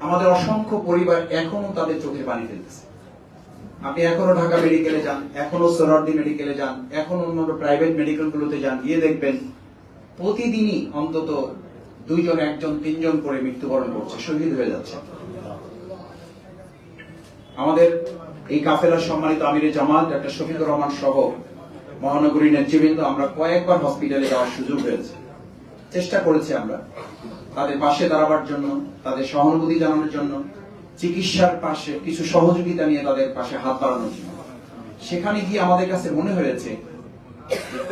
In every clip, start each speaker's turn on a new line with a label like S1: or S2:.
S1: আমাদের অসংখ্য পরিবার এখনো তাদের চোখে পানি ফেলতেছে। আপনি এখনো ঢাকা মেডিকেলে যান, এখনো সোহরাওয়ার্দী মেডিকেলে যান, এখনো অন্য প্রাইভেট মেডিকেল গুলোতে যান, গিয়ে দেখবেন প্রতিদিনই অন্তত 2 জন, 1 জন, 3 জন করে মৃত্যুবরণ করছে, শহীদ হয়ে যাচ্ছে। আমাদের এই কাফেলার সম্মানিত আমিরে জামাত ডক্টর শফিকুর রহমান সহ মহানগরীর নেতৃবৃন্দ আমরা কয়েকবার হসপিটালে যাওয়ার সুযোগ হয়েছে। চেষ্টা করেছি আমরা তাদের পাশে দাঁড়াবার জন্য, তাদের সহানুভূতি জানানোর জন্য, চিকিৎসার পাশে কিছু সহযোগিতা নিয়ে তাদের পাশে হাত বাড়ানোর জন্য। সেখানে গিয়ে আমাদের কাছে মনে হয়েছে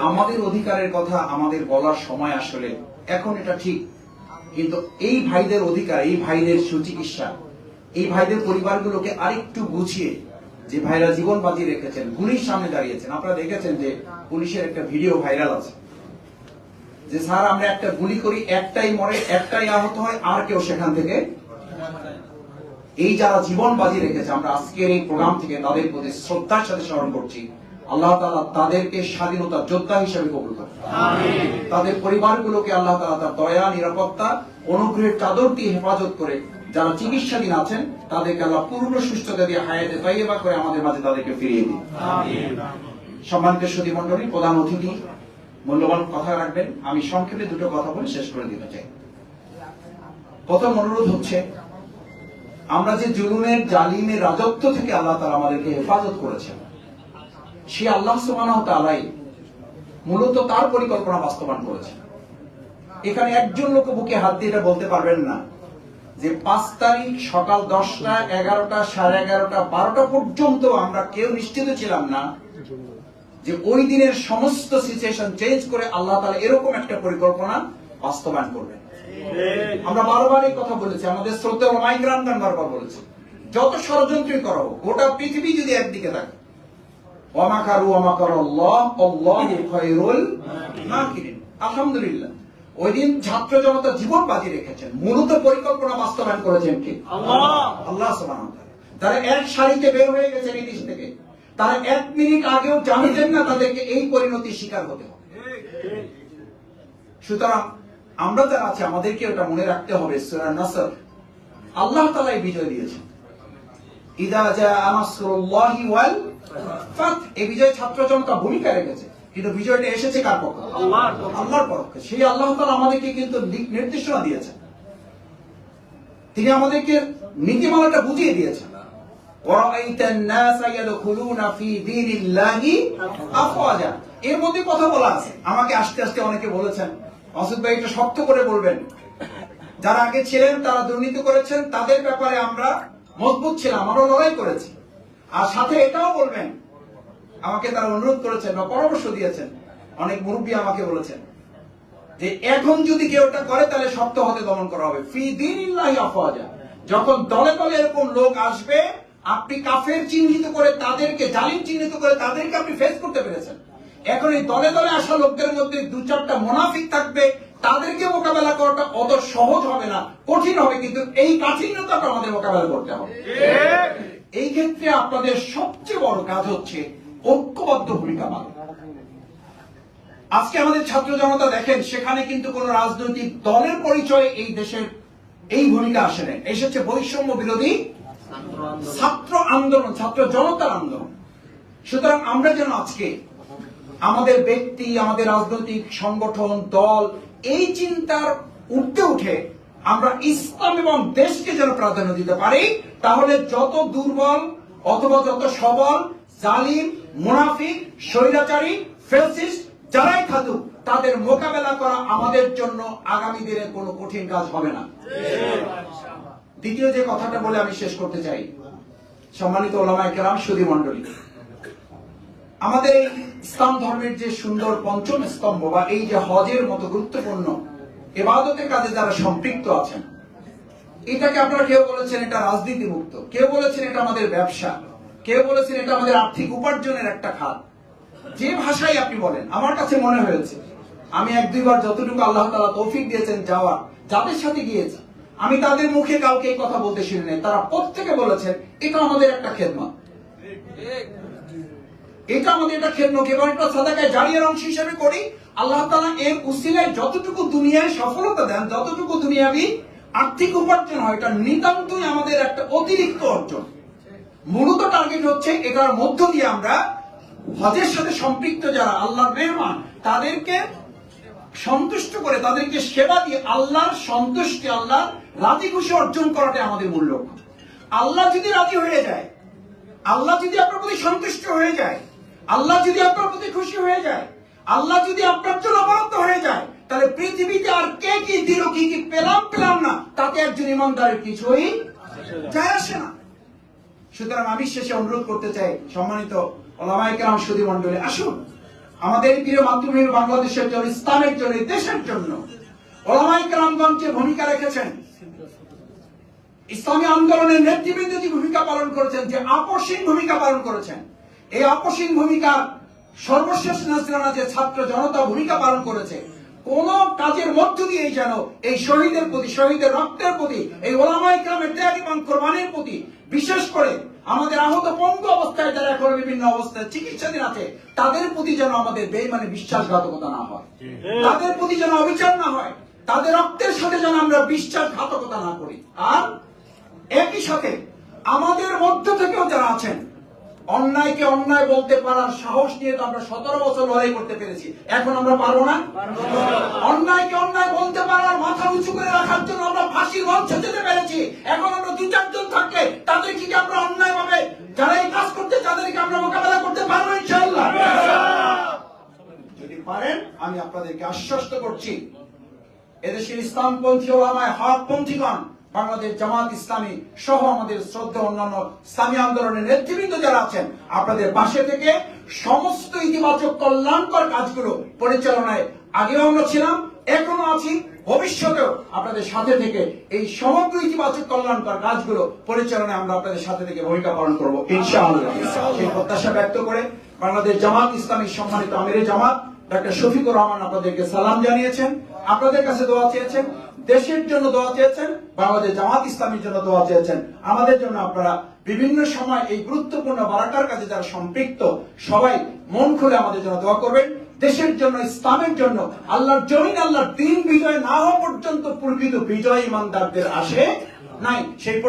S1: আমাদের অধিকারের কথা আমাদের বলার সময় আসলে এখন এটা ঠিক, কিন্তু এই ভাইদের অধিকার, এই ভাইদের সুচিকিৎসা, এই ভাইদের পরিবারগুলোকে আরেকটু বুঝিয়ে, যে ভাইরা জীবন বাজি রেখেছেন, গুলির সামনে দাঁড়িয়েছেন। আপনারা দেখেছেন যে পুলিশের একটা ভিডিও ভাইরাল আছে যে স্যার আমরা একটা গুলি করি, একটাই মরে, একটাই আহত হয়, আর কেউ সেখান থেকে। এই যারা জীবন বাজি রেখেছে, আমরা আজকের এই প্রোগ্রাম থেকে তাদের প্রতি শ্রদ্ধার সাথে স্মরণ করছি। আল্লাহ তাআলা তাদেরকে স্বাধীনতা যোদ্ধা হিসেবে কবুল করুন। আমিন। তাদের পরিবারগুলোকে আল্লাহ তাআলা তার দয়া, নিরাপত্তা, অনুগ্রহের চাদর দিয়ে হেফাজত করে যারা চিকিৎসাধীন আছেন তাদেরকে আল্লাহ পূর্ণ সুস্থতা দিয়ে হায়াতে তাইয়্যিবা করে আমাদের মাঝে তাদেরকে ফিরিয়ে দিন। আমিন। সম্মানিত সুধী মণ্ডলী, প্রধান অতিথি মূল্যবান কথা রাখবেন। আমি সংক্ষেপে 2টো কথা বলে শেষ করে দিতে চাই। প্রথম অনুরোধ হচ্ছে, আমরা যে জুলুমের, জালিমের রাজত্ব থেকে আল্লাহ তাআলা আমাদেরকে হেফাজত করেছেন, সে আল্লাহ সুবহানাহু ওয়া তাআলাই মূলত তার পরিকল্পনা বাস্তবায়ন করেছেন। এখানে একজন লোক বুকে হাত দিয়ে এটা বলতে পারবেন না যে 5 তারিখ সকাল 10টা, 11টা, 11:30, 12টা পর্যন্ত আমরা কেউ নিশ্চিত ছিলাম না যে ওই দিনের সমস্ত সিচুয়েশন চেঞ্জ করে আল্লাহ তাআলা এরকম একটা পরিকল্পনা বাস্তবায়ন করবেন। আমরা বারবার এই কথা বলেছি, আমাদের শ্রদ্ধেয় ওলামায়ে কেরামগণ বারবার বলেছে, যত ষড়যন্ত্রই করা হোক, গোটা পৃথিবী যদি একদিকে থাকে, ওয়া মাকারু ওয়া মাকারাল্লাহ আল্লাহু খায়রুল মাকিরিন। আলহামদুলিল্লাহ, ওই দিন ছাত্র জনতা জীবন বাজি রেখেছেন, মূলত পরিকল্পনা বাস্তবায়ন করেছেন কে? আল্লাহ সুবহানাহু ওয়া তাআলা। তারা এক সারিতে বের হয়ে গেছেন এই দেশ থেকে, তারা 1 মিনিট আগেও জানতেন না তাদেরকে এই পরিণতির শিকার হতে হবে। সুতরাং আমরা যারা আছি আমাদেরকে ওটা মনে রাখতে হবে, সূরা নাসর আল্লাহ তাআলা এই বিজয় দিয়েছেন। ইযা জাআ নাসরুল্লাহি ওয়াল ফাত, এই বিজয় ছাত্র জনতা ভূমিকা রেখেছে, কিন্তু বিজয়টা এসেছে কার পক্ষ? আল্লাহর পক্ষে। সেই আল্লাহ তাআলা আমাদেরকে কিন্তু নির্দেশনা দিয়েছেন, তিনি আমাদেরকে নীতিমালাটা বুঝিয়ে দিয়েছেন। ওয়ারাআইতান নাসা ইয়াদখুলুনা ফি দীনিল্লাহি আফওয়াজা, এর মধ্যে কথা বলা আছে। আমাকে আস্তে আস্তে অনেকে বলেছেন, মাসুদ ভাই একটু শক্ত করে বলবেন, যারা আগে ছিলেন তারা দুর্নীতি করেছেন, তাদের ব্যাপারে আমরা মজবুত ছিলাম, আমরা লড়াই করেছি। আর সাথে এটাও বলবেন, আমাকে তারা অনুরোধ করেছেন বা পরামর্শ দিয়েছেন, অনেক মুরব্বী আমাকে বলেছেন যে এখন যদি কেউ এটা করে তাহলে শক্ত হতে দমন করা হবে। ফি দীনিল্লাহি আফওয়াজা, যখন দলে দলে এরকম লোক আসবে, আপনি কাফের চিহ্নিত করে তাদেরকে, জালিম চিহ্নিত করে তাদেরকে আপনি ফেস করতে পেরেছেন। এখন এই দলে দলে আসা লোকদের মধ্যে 2-4টা মুনাফিক থাকবে, তাদেরকে মোকাবেলা করাটা অত সহজ হবে না, কঠিন হবে, কিন্তু এই কাঠিন্যতাটা আমাদের মোকাবেলা করতে হবে। এই ক্ষেত্রে আপনাদের সবচেয়ে বড় কাজ হচ্ছে ঐক্যবদ্ধ ভূমিকা পালন। আজকে আমাদের ছাত্র জনতা দেখেন, সেখানে কিন্তু কোন রাজনৈতিক দলের পরিচয়ে এই দেশের এই ভূমিকা আসে না, এসেছে বৈষম্য বিরোধী ছাত্র আন্দোলন, ছাত্র জনতার আন্দোলন। সুতরাং আমরা যেন আজকে আমাদের ব্যক্তি, আমাদের রাজনৈতিক সংগঠন, দল, এই চিন্তার উঠতে উঠে আমরা ইসলাম এবং দেশকে যেন প্রাধান্য দিতে পারি, তাহলে যত দুর্বল অথবা যত সবল, জালিম, মুনাফিক, স্বৈরাচারী, ফ্যাসিস্ট যারাই থাকুক, তাদের মোকাবেলা করা আমাদের জন্য আগামী দিনে কোনো কঠিন কাজ হবে না। দ্বিতীয় যে কথাটা বলে আমি শেষ করতে চাই, সম্মানিত ওলামায়ে কেরাম, সুধী মণ্ডলী, আমাদের এই ইসলাম ধর্মের যে সুন্দর পঞ্চম স্তম্ভ বা এই যে হজের মতো গুরুত্বপূর্ণ ইবাদতের কাজে যারা সম্পৃক্ত আছেন, এটাকে আপনারা কেউ বলেছেন এটা রাজনীতি মুক্ত, কেউ বলেছেন এটা আমাদের ব্যবসা, কেউ বলেছেন এটা আমাদের আর্থিক উপার্জনের একটা খাত। যে ভাষায় আপনি বলেন, আমার কাছে মনে হয়েছে আমি 1-2 বার যতটুকু আল্লাহ তাআলা তৌফিক দিয়েছেন যাওয়ার, যাদের সাথে গিয়েছি, আমি তাদের মুখে কাউকে এই কথা বলতে শুনি নাই। তারা প্রত্যেকে বলেছেন এটা আমাদের একটা খেদমত, এটা আমাদের একটা খেদমত এবং এটা সাদাকায়ে জারিয়ার অংশ হিসেবে করি। আল্লাহ তাআলা এর উসিলায় যতটুকু দুনিয়ায় সফলতা দেন, যতটুকু দুনিয়াবি আর্থিক উপার্জন হয়, এটা নিতান্তই আমাদের একটা অতিরিক্ত অর্জন। মূলত টার্গেট হচ্ছে এটার মধ্য দিয়ে আমরা হজের সাথে সম্পৃক্ত যারা আল্লাহর মেহমান তাদেরকে সন্তুষ্ট করে, তাদেরকে সেবা দিয়ে আল্লাহর সন্তুষ্টি, আল্লাহর রাজি খুশি অর্জন করাটাই আমাদের মূল লক্ষ্য। আল্লাহ যদি রাজি হয়ে যায়, আল্লাহ যদি আপনার প্রতি সন্তুষ্ট হয়ে যায়, আল্লাহ যদি আপনার প্রতি খুশি হয়ে যায়, আল্লাহ যদি আপনার জন্য বরাদ্দ হয়ে যায়, তাহলে পৃথিবীতে আর কে কি দিল, কি কি পেলাম না, তাতে একজন ইমানদারের কিছুই যায় আসে না। সুতরাং আমি শেষে অনুরোধ করতে চাই, সম্মানিত ওলামায়ে কেরাম, সুধী মণ্ডলী, আসুন আমাদের প্রিয় মাতৃভূমি বাংলাদেশের জন্য, ইসলামের জন্য, দেশের জন্য ওলামায়ে কেরামগণ যে ভূমিকা রেখেছেন, ইসলামী আন্দোলনের নেতৃবৃন্দ যে ভূমিকা পালন করেছেন, যে আপসহীন ভূমিকা পালন করেছেন, এই আপসহীন ভূমিকার সর্বশেষ নজরানা যে ছাত্র জনতা ভূমিকা পালন করেছে, কোন কাজের মধ্য দিয়েই যেন এই শহীদের প্রতি, শহীদের রক্তের প্রতি, এই ওলামায়ে কেরামের ত্যাগ এবং কোরবানির প্রতি, বিশেষ করে আমাদের আহত পঙ্গু অবস্থায় যারা এখন বিভিন্ন অবস্থায় চিকিৎসাধীন আছে, তাদের প্রতি যেন আমাদের বেঈমানি বিশ্বাসঘাতকতা না হয়, তাদের প্রতি যেন অবিচার না হয়, তাদের রক্তের সাথে যেন আমরা বিশ্বাসঘাতকতা না করি। আর একই সাথে আমাদের মধ্য থেকেও যারা আছেন, অন্যায়কে অন্যায় বলতে পারার সাহস নিয়ে তো আমরা 17 বছর লড়াই করতে পেরেছি, এখন আমরা পারবো না? অন্যায়কে অন্যায় বলতে পারার, মাথা উঁচু করে রাখার জন্য আমরা ফাঁসির মঞ্চে যেতে পেরেছি, এখন আমরা 2-4 জন থাকলে তাদেরকে কি আমরা অন্যায় ভাবে যারা এই কাজ করতে, তাদেরকে আমরা মোকাবেলা করতে পারবো ইনশাআল্লাহ? যদি পারেন, আমি আপনাদেরকে আশ্বস্ত করছি, এদেশের ইসলামপন্থী ওলামায়ে হক পন্থীগণ, বাংলাদেশ জামাত ইসলামী সহ আমাদের শ্রদ্ধা অন্যান্য ইসলামী আন্দোলনের নেতৃবৃন্দ যারা আছেন, আপনাদের পাশে থেকে সমস্ত ইতিবাচক কল্যাণকর কাজগুলো পরিচালনায় আগেও আমরা ছিলাম, এখনো আছি, ভবিষ্যতেও আপনাদের সাথে থেকে এই সমগ্র ইতিবাচক কল্যাণকর কাজগুলো পরিচালনায় আমরা আপনাদের সাথে থেকে ভূমিকা পালন করবো ইনশাআল্লাহ। সেই প্রত্যাশা ব্যক্ত করে বাংলাদেশ জামাত ইসলামী সম্মানিত আমিরে জামাত ডক্টর শফিকুর রহমান আপনাদেরকে সালাম জানিয়েছেন, আপনাদের কাছে দোয়া চেয়েছেন, দেশের জন্য দোয়া চেয়েছেন, বাংলাদেশ জামাত ইসলামীর জন্য দোয়া চেয়েছেন। আমাদের জন্য আপনারা বিভিন্ন সময় এই গুরুত্বপূর্ণ বারাকার কাজে যারা সম্পৃক্ত, সবাই মন খুলে আমাদের জন্য দোয়া করবেন। দেশের জন্য, ইসলামের জন্য, আল্লাহর জমিন, আল্লাহর দ্বীন বিজয় না হওয়া পর্যন্ত প্রকৃত বিজয় ইমানদারদের আসে নাই। সেই